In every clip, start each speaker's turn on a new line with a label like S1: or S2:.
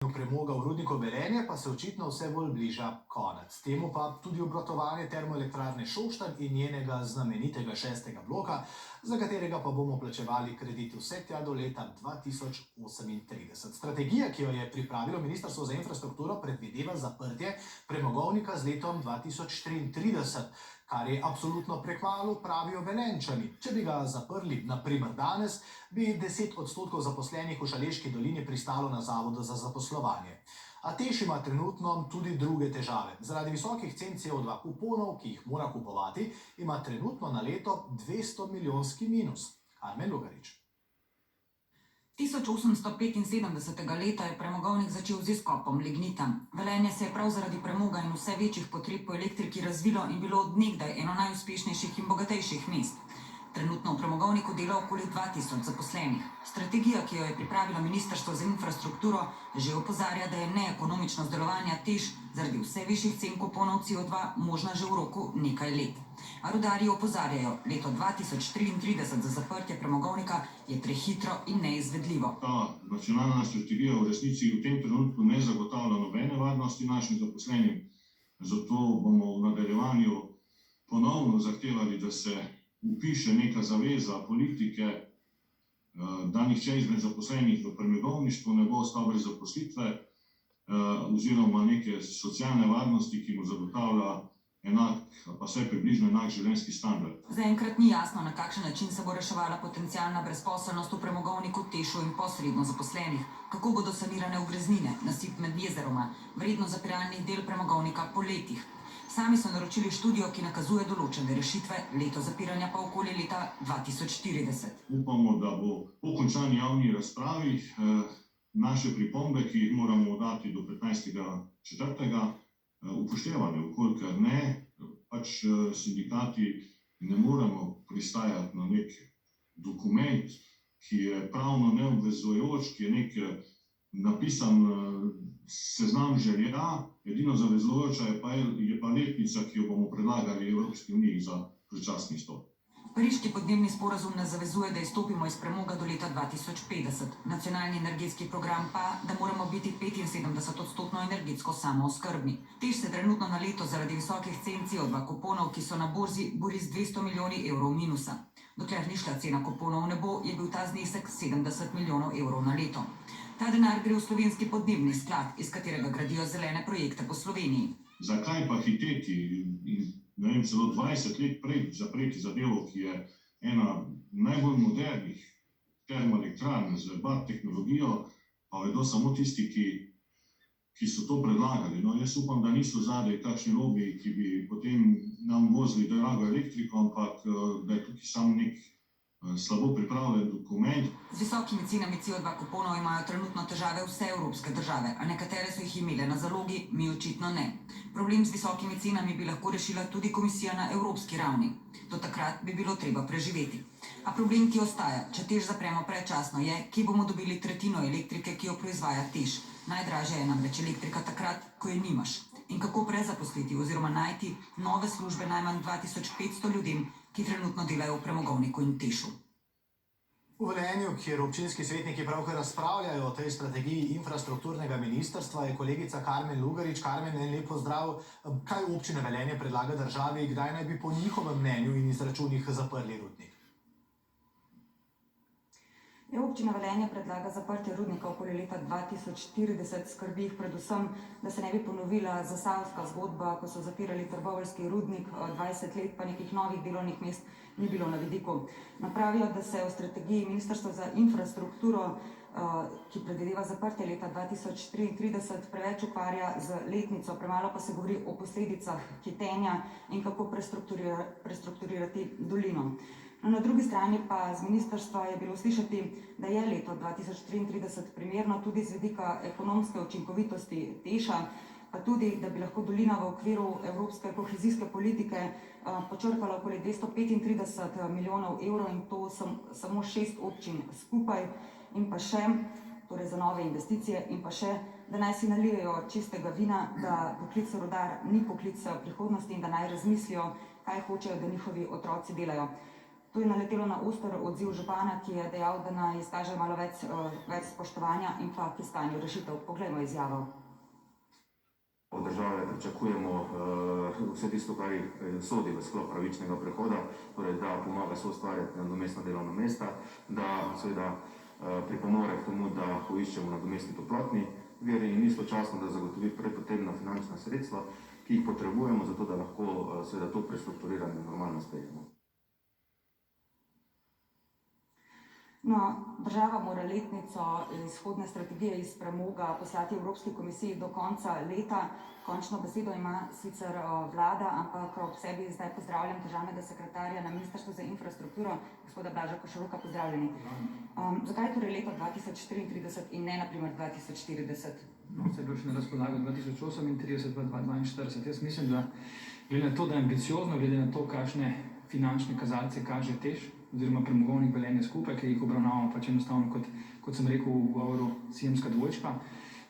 S1: premoga v rudniku Velenje pa se očitno vse bolj bliža konec. Temu pa tudi obratovanje termoelektrarne Šoštanj in njenega znamenitega 6. bloka, za katerega pa bomo plačevali kredit vse tja do leta 2038. Strategija, ki jo je pripravilo Ministrstvo za infrastrukturo, predvideva zaprtje premogovnika z letom 2033, kar je absolutno prekmalu, pravijo Velenjčani. Če bi ga zaprli, na primer danes, bi 10% zaposlenih v Šaleški dolini pristalo na Zavodu za zaposlovanje. A TEŠ ima trenutno tudi druge težave. Zaradi visokih cen CO2 kuponov, ki jih mora kupovati, ima trenutno na leto 200-milijonski minus. Karmen Lugarič.
S2: 1875. leta je premogovnik začel z izkopom lignita. Velenje se je prav zaradi premoga in vse večjih potreb po elektriki razvilo in bilo od nekdaj eno najuspešnejših in bogatejših mest. Trenutno v premogovniku dela okoli 2000 zaposlenih. Strategija, ki jo je pripravilo Ministrstvo za infrastrukturo, že opozarja, da je neekonomičnost delovanja TEŠ zaradi vse višjih cen kuponov CO2 možna že v roku nekaj let. A rudarji opozarjajo, leto 2033 za zaprtje premogovnika je prehitro in neizvedljivo.
S3: Ta nacionalna strategija v resnici v tem trenutku ne zagotavlja nobene varnosti našim zaposlenim, zato bomo v nadaljevanju ponovno zahtevali, da se upiše neka zaveza politike, da nihče izmed zaposlenih v premogovništvu ne bo ostal brez zaposlitve, oziroma neke socialne varnosti, ki mu zagotavlja enak, pa vsaj približno enak življenjski standard.
S2: Zaenkrat ni jasno, na kakšen način se bo reševala potencialna brezposelnost v premogovniku TEŠ-u in posredno zaposlenih, kako bodo sanirane ugreznine, nasip med jezeroma, vrednost zapiralnih del premogovnika po letih. Sami so naročili študijo, ki nakazuje določene rešitve, leto zapiranja pa okoli leta 2040.
S3: Upamo, da bo po končani javni razpravi naše pripombe, ki jih moramo dati do 15.4. upoštevane, vkolikor ne, pač sindikati ne moremo pristajati na nek dokument, ki je pravno neobvezujoč, ki je nek napisan seznam želja, edino zavezujoča je pa letnica, ki jo bomo predlagali Evropski uniji za začasni izstop.
S2: Pariški podnebni sporazum nas zavezuje, da izstopimo iz premoga do leta 2050. Nacionalni energetski program pa, da moramo biti 75% energetsko samooskrbni. TEŠ se trenutno na leto zaradi visokih cen CO2 kuponov, ki so na borzi, bori z 200 milijoni evrov minusa. Dokler ni šla cena kuponov v nebo, je bil ta znesek 70 milijonov evrov na leto. Ta denar gre v slovenski podnebni sklad, iz katerega gradijo zelene projekte po Sloveniji.
S3: Zakaj pa hiteti in celo 20 let prej zapreti zadevo, ki je ena najbolj modernih termoelektrarn z BAT tehnologijo, pa vedo samo tisti, ki so to predlagali. No, jaz upam, da niso zadaj takšni lobiji, ki bi potem nam vozili drago elektriko, ampak da je tukaj sam nek slabo pripravljen dokument.
S2: Z visokimi cenami CO2 kuponov imajo trenutno težave vse evropske države, a nekatere so jih imele na zalogi, mi očitno ne. Problem z visokimi cenami bi lahko rešila tudi komisija na evropski ravni. Do takrat bi bilo treba preživeti. A problem, ki ostaja, če TEŠ zapremo predčasno, je, kje bomo dobili tretjino elektrike, ki jo proizvaja TEŠ. Najdražja je namreč elektrika takrat, ko je nimaš. In kako prezaposliti oziroma najti nove službe najmanj 2500 ljudem, ki trenutno delajo v premogovniku in TEŠ-u.
S1: V Velenju, kjer občinski svetniki pravkar razpravljajo o tej strategiji infrastrukturnega ministrstva, je kolegica Karmen Lugarič. Karmen, en lep pozdrav. Kaj občina Velenje predlaga državi, kdaj naj bi po njihovem mnenju in izračunih zaprli rudnik?
S4: Občina Velenje predlaga zaprtje rudnika okoli leta 2040, skrbi jih predvsem, da se ne bi ponovila zasavska zgodba, ko so zapirali trboveljski rudnik 20 let, pa nekih novih delovnih mest ni bilo na vidiku. Napravijo, da se v strategiji Ministrstva za infrastrukturo, ki predvideva zaprtje leta 2033, preveč ukvarja z letnico, premalo pa se govori o posledicah hitenja in kako prestrukturirati dolino. Na drugi strani pa z ministrstva je bilo slišati, da je leto 2033 primerno tudi z vidika ekonomske učinkovitosti TEŠ-a, pa tudi, da bi lahko dolina v okviru evropske kohezijske politike počrpala okoli 235 milijonov evrov in to samo 6 občin skupaj in pa še, torej za nove investicije in pa še, da naj si nalijejo čistega vina, da poklic rudar ni poklic prihodnosti in da naj razmislijo, kaj hočejo, da njihovi otroci delajo. To je naletelo na oster odziv župana, ki je dejal, da naj izkaže malo več spoštovanja in pa k iskanju rešitev. Poglejmo izjavo.
S5: Od države pričakujemo vse tisto, kar sodi v sklop pravičnega prehoda, torej da pomaga soustvarjati nadomestna delovna mesta, da seveda pripomore k temu, da poiščemo nadomestni toplotni vir in istočasno, da zagotovi prepotrebna finančna sredstva, ki jih potrebujemo, zato da lahko seveda to prestrukturiranje normalno speljemo.
S4: No, država mora letnico izhodne strategije iz premoga poslati Evropski komisiji do konca leta. Končno besedo ima sicer vlada, ampak ob sebi zdaj pozdravljam državnega sekretarja na Ministrstvu za infrastrukturo, gospoda Blaža Košoroka, pozdravljeni. Zakaj torej leto 2033 in ne naprimer 2040?
S6: No, se je bilo še na razpolago 2038 pa 2042. Jaz mislim, da glede na to, da je ambiciozno, glede na to, kakšne finančne kazalce kaže TEŠ, oziroma premogovnik Velenje skupaj, ki jih obravnavamo pač enostavno, kot sem rekel v govoru, siamska dvojčka.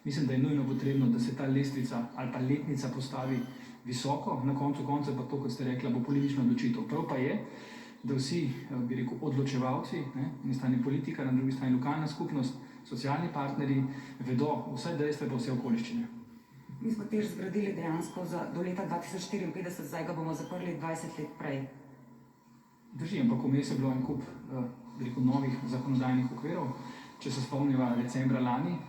S6: Mislim, da je nujno potrebno, da se ta lestvica ali pa letnica postavi visoko, na koncu konca pa to, kot ste rekla, bo politična odločitev. Prav pa je, da vsi, bi rekel, odločevalci, na eni strani politika, na drugi strani lokalna skupnost, socialni partnerji, vedo vse dejstva pa vse okoliščine.
S4: Mi smo TEŠ zgradili dejansko do leta 2054, zdaj ga bomo zaprli 20 let prej.
S6: Drži, ampak vmes je bilo en kup novih zakonodajnih okvirov. Če se spomniva decembra lani,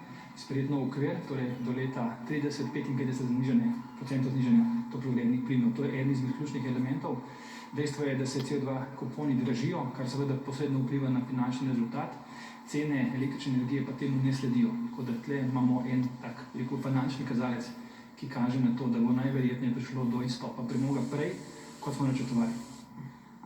S6: sprejet nov okvir, torej do leta 30-55 procentov znižanja toplogrednih plinov. To je eden izmed ključnih elementov. Dejstvo je, da se CO2 kuponi dražijo, kar seveda posredno vpliva na finančni rezultat. Cene električne energije pa temu ne sledijo. Tako da tle imamo en tak finančni kazalec, ki kaže na to, da bo najverjetneje prišlo do izstopa premoga prej, kot smo načrtovali.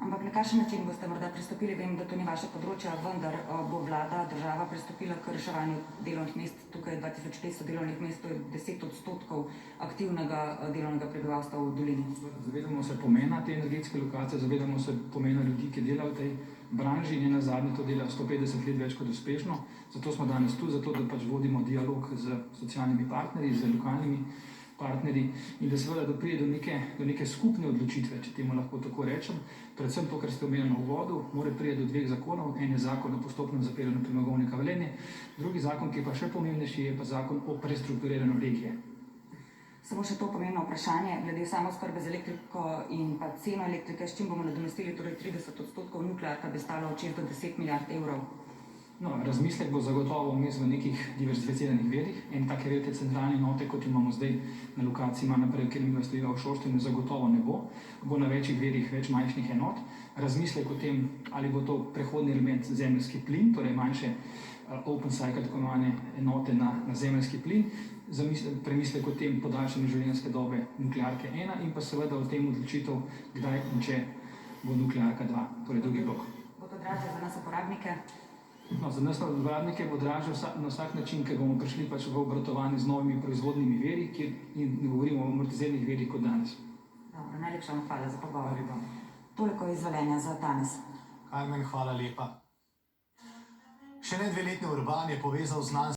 S4: Ampak na kakšen način boste morda pristopili? Vem, da to ni vaše področje, vendar bo vlada, država pristopila k reševanju delovnih mest. Tukaj je 2500 delovnih mest, to je 10% aktivnega delovnega prebivalstva v dolini.
S6: Zavedamo se pomena te energetske lokacije, zavedamo se pomena ljudi, ki delajo v tej branži in nazadnje to dela 150 let več kot uspešno. Zato smo danes tu, zato da pač vodimo dialog z socialnimi partnerji, z lokalnimi partnerji in da seveda da pride do neke skupne odločitve, če temu lahko tako rečem. Predvsem to, kar ste omenili na uvodu, mora priti do dveh zakonov. En je zakon o postopnem zapeljanju premogovnika Velenje, drugi zakon, ki je pa še pomembnejši, je pa zakon o prestrukturiranju regije.
S4: Samo še to pomembno vprašanje, glede samooskrbe z elektriko in pa ceno elektrike, s čim bomo nadomestili, torej 30% nuklearka bi stalo od 6 do 10 milijard evrov.
S6: No, razmislek bo zagotovo vmes v nekih diverzificiranih virih. En take velike centralne enote, kot imamo zdaj na lokaciji naprej, kjer mi stojiva v Šoštanju, zagotovo ne bo. Bo na večjih virih več manjših enot. Razmislek o tem, ali bo to prehodni element zemeljski plin, torej manjše open cycle, tako imenovane enote na zemeljski plin. Premislek o tem podaljšanje življenjske dobe nuklearke 1 in pa seveda o tem odločitev, kdaj in če bo nuklearka 2, torej drugi blok.
S4: Bo to dražje za nas uporabnike?
S6: No, za nas uporabnike bo dražje na vsak način, ker bomo prišli pač v obratovanje z novimi proizvodnimi viri, in ne govorimo o amortizernih virih kot danes.
S4: Dobro, najlepša vam hvala za pogovor. Toliko iz Velenja za danes.
S1: Carmen, hvala lepa. Še ne 2-letni Urban je povezal znanstvenike.